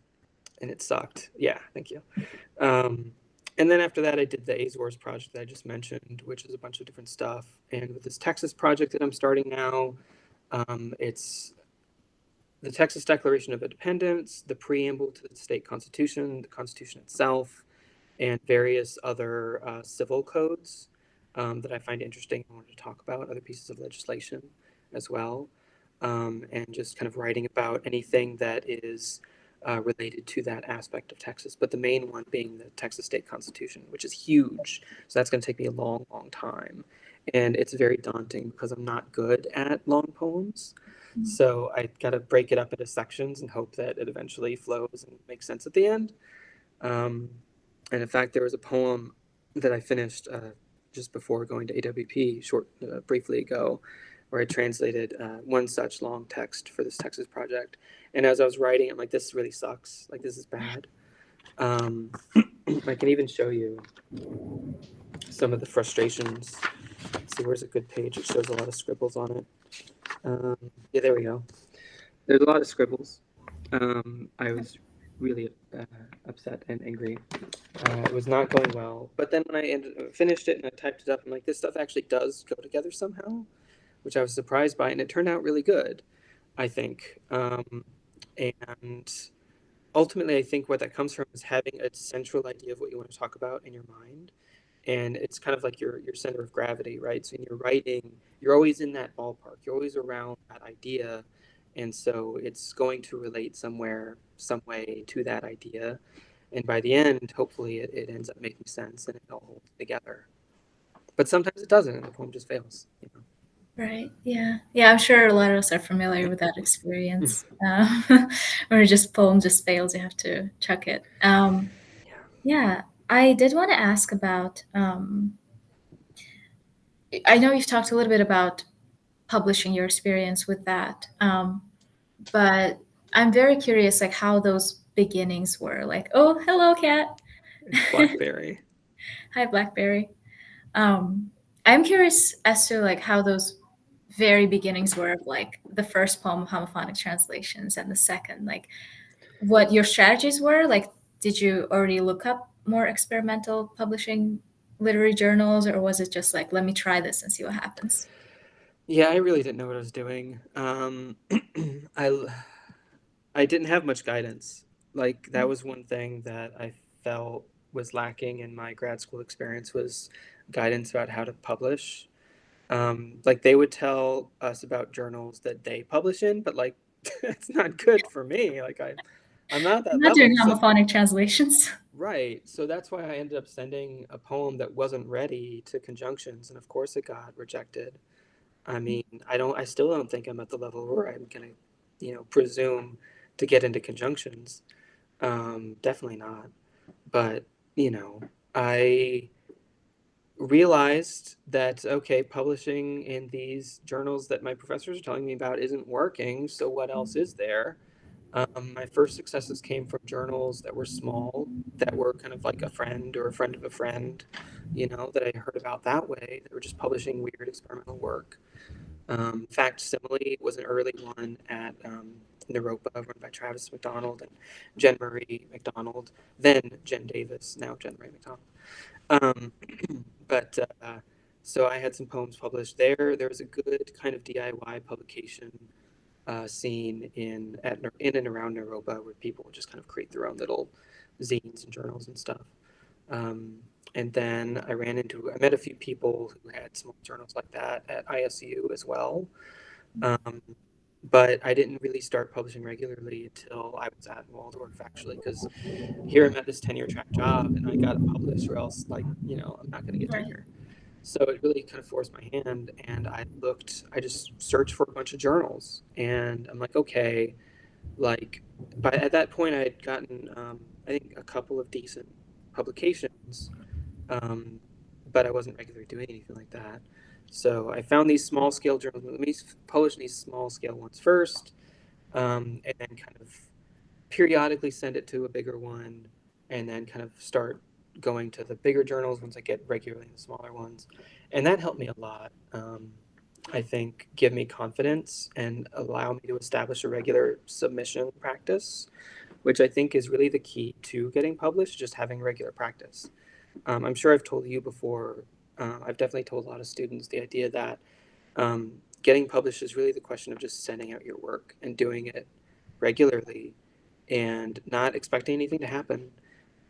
and it sucked. Yeah, thank you. Um, and then after that, I did the Azores project that I just mentioned, which is a bunch of different stuff. And with this Texas project that I'm starting now, it's the Texas Declaration of Independence, the preamble to the state constitution, the Constitution itself, and various other civil codes that I find interesting and wanted to talk about, other pieces of legislation as well, and just kind of writing about anything that is related to that aspect of Texas. But the main one being the Texas State Constitution, which is huge. So that's going to take me a long, long time. And it's very daunting because I'm not good at long poems. So I got to break it up into sections and hope that it eventually flows and makes sense at the end. Um, and in fact, there was a poem that I finished just before going to AWP briefly ago, where I translated one such long text for this Texas project. And as I was writing, I'm like, this really sucks. Like, this is bad. Um, I can even show you some of the frustrations. Let's see, where's a good page? It shows a lot of scribbles on it. Yeah, there we go. There's a lot of scribbles. I was really upset and angry. It was not going well. But then when finished it and I typed it up, I'm like, this stuff actually does go together somehow, which I was surprised by, and it turned out really good, I think. And ultimately, I think what that comes from is having a central idea of what you want to talk about in your mind. And it's kind of like your center of gravity, right? So in your writing, you're always in that ballpark. You're always around that idea. And so it's going to relate somewhere, some way to that idea. And by the end, hopefully it ends up making sense and it all holds together. But sometimes it doesn't and the poem just fails, you know.
Right. Yeah. Yeah. I'm sure a lot of us are familiar with that experience. Where just poem just fails, you have to chuck it.
Yeah.
Yeah. I did want to ask about. I know you've talked a little bit about publishing your experience with that, but I'm very curious, like how those beginnings were. Like, oh, hello, cat.
It's Blackberry.
Hi, Blackberry. Um, I'm curious as to like how those very beginnings were of like the first poem of homophonic translations and the second, like what your strategies were. Like, did you already look up more experimental publishing literary journals, or was it just like, let me try this and see what happens?
Yeah, I really didn't know what I was doing. I I didn't have much guidance. Like that was one thing that I felt was lacking in my grad school experience was guidance about how to publish. Like they would tell us about journals that they publish in, but like it's not good for me. I'm not
I'm
that
not doing
level. So
homophonic translations.
right. So that's why I ended up sending a poem that wasn't ready to conjunctions, and of course it got rejected. I mean, I still don't think I'm at the level where I'm gonna, presume to get into conjunctions. Definitely not. But, I realized that, okay, publishing in these journals that my professors are telling me about isn't working. So what else is there? My first successes came from journals that were small, that were kind of like a friend or a friend of a friend, that I heard about that way, that were just publishing weird experimental work. Facsimile was an early one at Naropa, run by Travis McDonald and Jen Marie McDonald, then Jen Davis, now Jen Marie McDonald. Um, but so I had some poems published there. There was a good kind of DIY publication scene in and around Naropa where people would just kind of create their own little zines and journals and stuff. Um, and then I met a few people who had small journals like that at ISU as well. Um, but I didn't really start publishing regularly until I was at Waldorf, actually, because here I'm at this tenure track job and I got to publish or else, like, I'm not going to get
Right.
tenure. So it really kind of forced my hand, and I just searched for a bunch of journals, and I'm like, okay, like, by at that point I had gotten, I think, a couple of decent publications, um, but I wasn't regularly doing anything like that. So I found these small scale journals. Let me publish these small scale ones first, and then kind of periodically send it to a bigger one, and then kind of start going to the bigger journals once I get regularly in the smaller ones. And that helped me a lot. I think give me confidence and allow me to establish a regular submission practice, which I think is really the key to getting published, just having regular practice. I'm sure I've told you before, I've definitely told a lot of students the idea that getting published is really the question of just sending out your work and doing it regularly and not expecting anything to happen,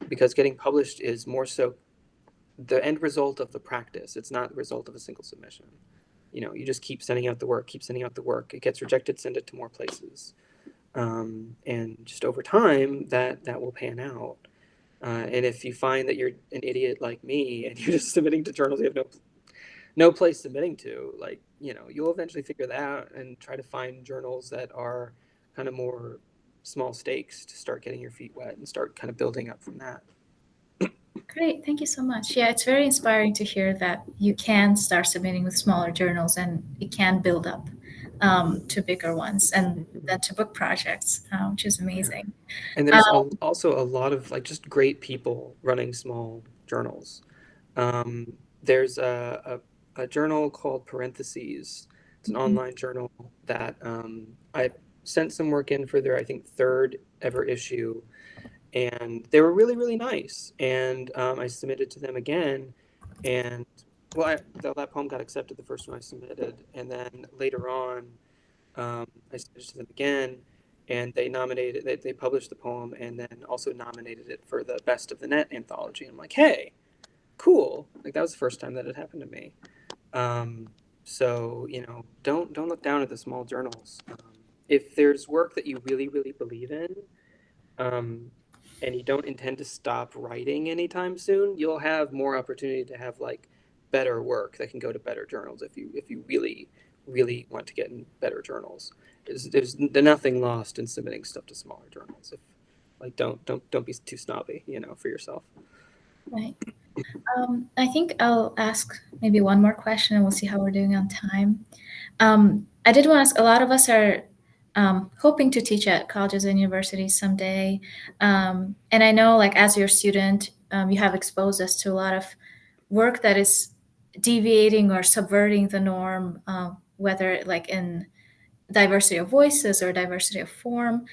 because getting published is more so the end result of the practice. It's not the result of a single submission. You just keep sending out the work, keep sending out the work. It gets rejected, send it to more places. And just over time, that will pan out. And if you find that you're an idiot like me and you're just submitting to journals you have no place submitting to, like, you'll eventually figure that out and try to find journals that are kind of more small stakes to start getting your feet wet and start kind of building up from that.
Great, thank you so much. Yeah, it's very inspiring to hear that you can start submitting with smaller journals and it can build up to bigger ones and then to book projects, which is
Yeah.
amazing.
And there's also a lot of like just great people running small journals. There's a journal called Parentheses. It's an
Mhm.
online journal that I sent some work in for their, I think, third ever issue, and they were really, really nice. And I submitted to them again, and well, that poem got accepted the first one I submitted, and then later on, I submitted to them again, and they published the poem, and then also nominated it for the Best of the Net anthology. I'm like, hey, cool! Like that was the first time that had happened to me. Um, so don't look down at the small journals. If there's work that you really, really believe in, um, and you don't intend to stop writing anytime soon, you'll have more opportunity to have like better work that can go to better journals if you really, really want to get in better journals. There's nothing lost in submitting stuff to smaller journals. If like don't be too snobby, for yourself.
Right. I think I'll ask maybe one more question and we'll see how we're doing on time. I did want to ask, a lot of us are hoping to teach at colleges and universities someday. And I know, like, as your student, you have exposed us to a lot of work that is deviating or subverting the norm, whether like in diversity of voices or diversity of form.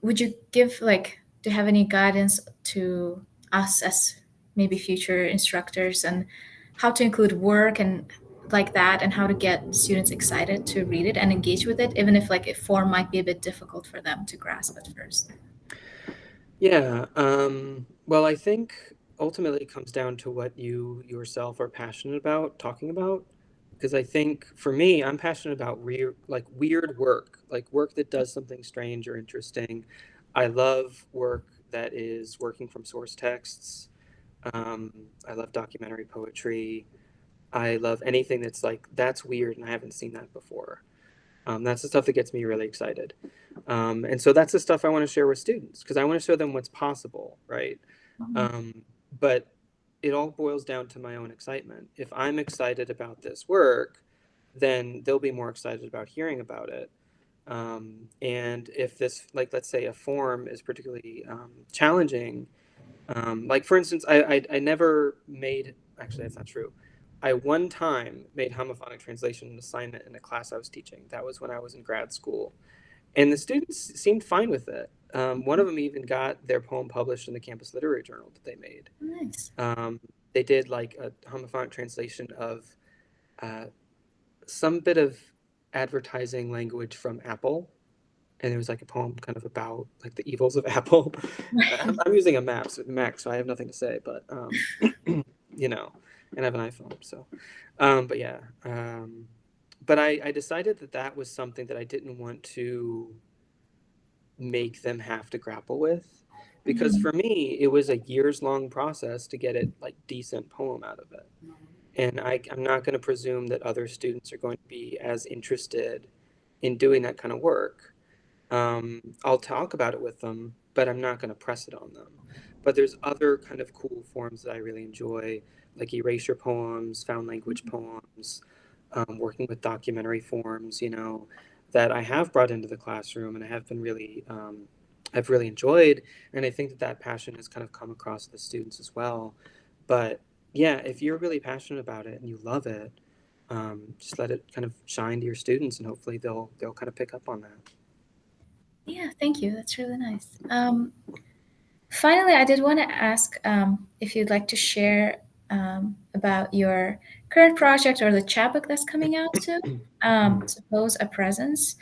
Would you give like, do you have any guidance to us as maybe future instructors and how to include work and like that and how to get students excited to read it and engage with it, even if like a form might be a bit difficult for them to grasp at first?
Yeah. Well, I think ultimately it comes down to what you yourself are passionate about talking about. Because I think for me, I'm passionate about weird work, like work that does something strange or interesting. I love work that is working from source texts. Um, I love documentary poetry. I love anything that's like, that's weird and I haven't seen that before. That's the stuff that gets me really excited. And so that's the stuff I want to share with students because I want to show them what's possible, right?
Mhm.
But it all boils down to my own excitement. If I'm excited about this work, then they'll be more excited about hearing about it. And if this, like, let's say a form is particularly challenging, like for instance, I never made, actually, that's not true. I one time made homophonic translation an assignment in a class I was teaching. That was when I was in grad school. And the students seemed fine with it. One of them even got their poem published in the campus literary journal that they made.
Nice.
Um, they did like a homophonic translation of uh, some bit of advertising language from Apple, and it was like a poem kind of about like the evils of Apple. I'm using a Mac, so I have nothing to say, but you know, and I have an iPhone, so. But yeah, but I decided that that was something that I didn't want to make them have to grapple with, because for me, it was a years-long process to get it like decent poem out of it. And I'm not going to presume that other students are going to be as interested in doing that kind of work. I'll talk about it with them, but I'm not going to press it on them. But there's other kind of cool forms that I really enjoy, like erasure poems, found language poems, working with documentary forms, that I have brought into the classroom and I have been really, I've really enjoyed. And I think that that passion has kind of come across the students as well. But yeah, if you're really passionate about it and you love it, just let it kind of shine to your students, and hopefully they'll kind of pick up on that.
Yeah, thank you. That's really nice. Finally, I did want to ask if you'd like to share about your current project or the chapbook that's coming out soon. Suppose a presence.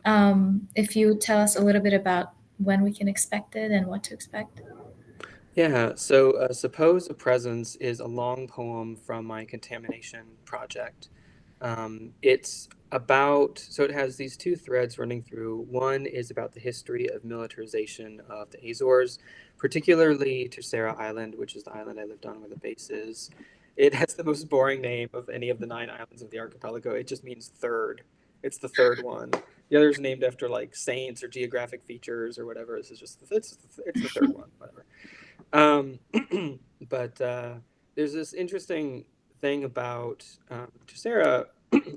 If you tell us a little bit about when we can expect it and what to expect.
Yeah, so Suppose a Presence is a long poem from my contamination project. So it has these two threads running through. One is about the history of militarization of the Azores, particularly Terceira Island, which is the island I lived on where the base is. It has the most boring name of any of the 9 islands of the archipelago. It just means third. It's the third one. The other's named after like saints or geographic features or whatever. This is just it's the third one, whatever. Um, but There's this interesting thing about Tercera.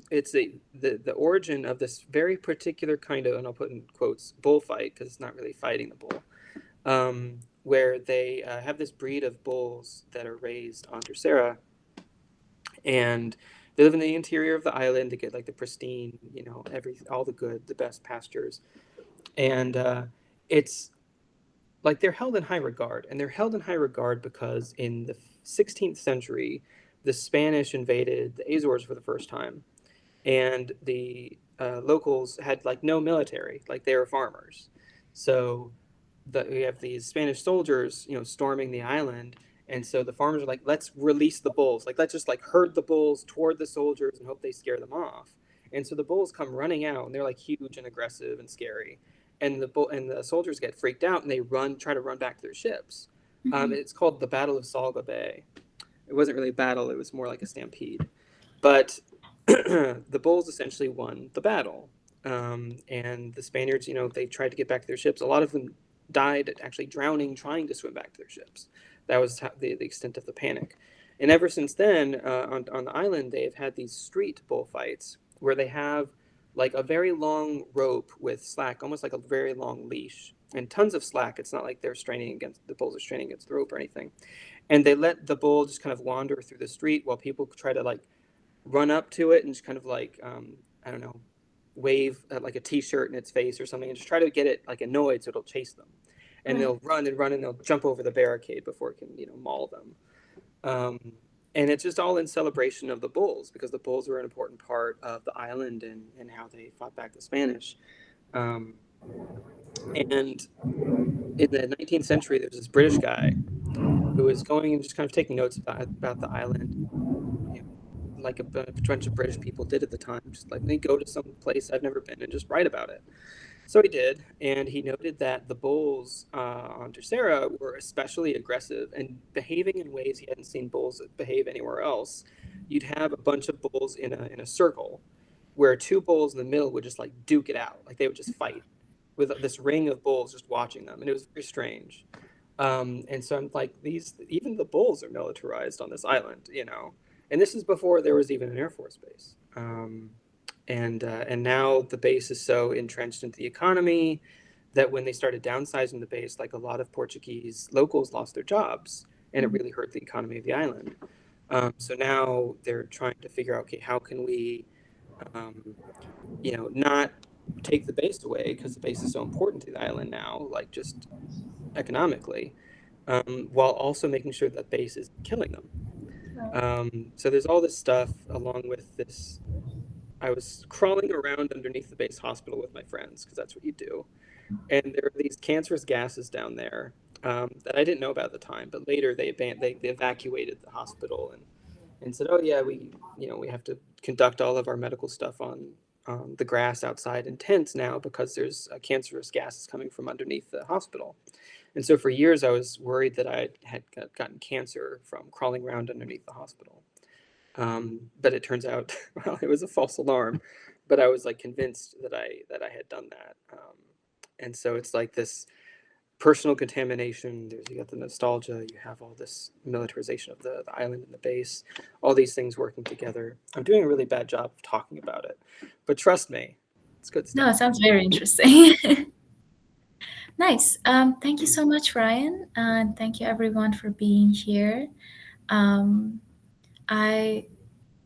It's the origin of this very particular kind of, and I'll put in quotes, bullfight, because it's not really fighting the bull, where they have this breed of bulls that are raised on Tercera, and they live in the interior of the island to get like the pristine, all the good, the best pastures, and it's like they're held in high regard, and they're held in high regard because in the 16th century the Spanish invaded the Azores for the first time, and the locals had like no military, like they were farmers. So we have these Spanish soldiers, storming the island, and so the farmers are like, let's release the bulls, like let's just like herd the bulls toward the soldiers and hope they scare them off. And so the bulls come running out, and they're like huge and aggressive and scary, and the soldiers get freaked out and they try to run back to their ships. It's called the Battle of Salga Bay. It wasn't really a battle; it was more like a stampede. But the bulls essentially won the battle, and the Spaniards, they tried to get back to their ships. A lot of them died actually drowning trying to swim back to their ships. That was the extent of the panic. And ever since then, on the island, they've had these street bullfights where they have like a very long rope with slack, almost like a very long leash, and tons of slack. It's not like the bulls are straining against the rope or anything. And they let the bull just kind of wander through the street while people try to like run up to it and just kind of like, I don't know, wave like a T-shirt in its face or something, and just try to get it like annoyed so it'll chase them. And
Right.
they'll run and run and they'll jump over the barricade before it can, maul them. And it's just all in celebration of the bulls, because the bulls were an important part of the island and how they fought back the Spanish. Um, and in the 19th century, there was this British guy who was going and just kind of taking notes about the island, you like a bunch of British people did at the time. Just like, let me go to some place I've never been and just write about it. So he did, and he noted that the bulls on Tercera were especially aggressive and behaving in ways he hadn't seen bulls behave anywhere else. You'd have a bunch of bulls in a circle, where two bulls in the middle would just like duke it out, like they would just fight with this ring of bulls just watching them, and it was very strange. And so I'm like, even the bulls are militarized on this island, and this is before there was even an Air Force base. And now the base is so entrenched into the economy that when they started downsizing the base, like a lot of Portuguese locals lost their jobs, and it really hurt the economy of the island. So now they're trying to figure out, okay, how can we, not take the base away, because the base is so important to the island now, like just economically, while also making sure that base is killing them. So there's all this stuff along with this. I was crawling around underneath the base hospital with my friends, because that's what you do. And there are these cancerous gases down there that I didn't know about at the time, but later they evacuated the hospital and said, oh yeah, we have to conduct all of our medical stuff on the grass outside in tents now, because there's cancerous gases coming from underneath the hospital. And so for years, I was worried that I had gotten cancer from crawling around underneath the hospital. But it turns out, well, it was a false alarm. But I was like convinced that I had done that. And so it's like this personal contamination. You got the nostalgia. You have all this militarization of the island and the base. All these things working together. I'm doing a really bad job of talking about it, but trust me, it's good
No, it
stuff.
sounds very interesting. Nice. Thank you so much, Ryan. And thank you, everyone, for being here. Um, I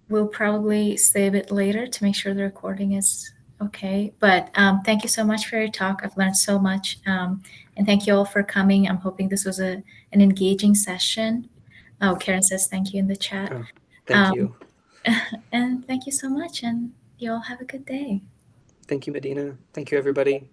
will probably save it later to make sure the recording is okay. But thank you so much for your talk. I've learned so much. And thank you all for coming. I'm hoping this was an engaging session. Oh, Karen says thank you in the chat.
Oh, thank you.
And thank you so much. And you all have a good day.
Thank you, Madina. Thank you, everybody.